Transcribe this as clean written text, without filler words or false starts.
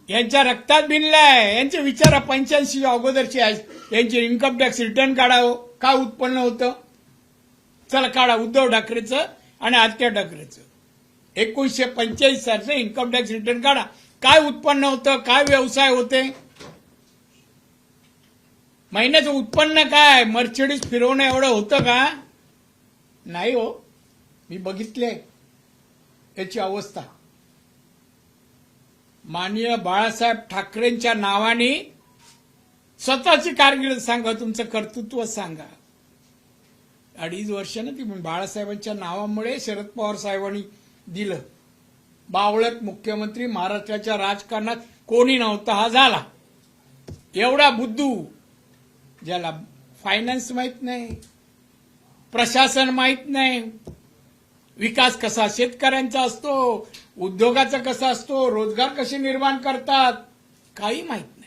यांच्या रक्तात भिनलाय. यांचे विचार 85 अगोदरचे आहेत. यांचे इन्कम टॅक्स रिटर्न काढावं. काय उत्पन्न होतं? चला काढा. उद्धव ठाकरेचं आणि आदित्य ठाकरेचं 1985 सालचं इन्कम टॅक्स रिटर्न काढा. काय उत्पन्न होतं? काय व्यवसाय होते? महिन्याचं उत्पन्न काय? मर्सिडीज फिरवणं एवढं होतं का? नाही हो. मी बघितले याची अवस्था. माननीय बाळासाहेब ठाकरेंच्या नावाने स्वतःची कारकीर्द सांगा, तुमचं कर्तृत्व सांगा. 2.5 वर्ष ना ती बाळासाहेबांच्या नावामुळे शरद पवार साहेबांनी दिलं. बावळट मुख्यमंत्री महाराष्ट्राच्या राजकारणात कोणी नव्हता हा झाला. एवढा बुद्धू ज्याला फायनान्स माहित नाही, प्रशासन माहित नाही, विकास कसा शेतकऱ्यांचा असतो, उद्योगाचा कसा असतो, रोजगार कसे निर्माण करतात, काही माहित नाही.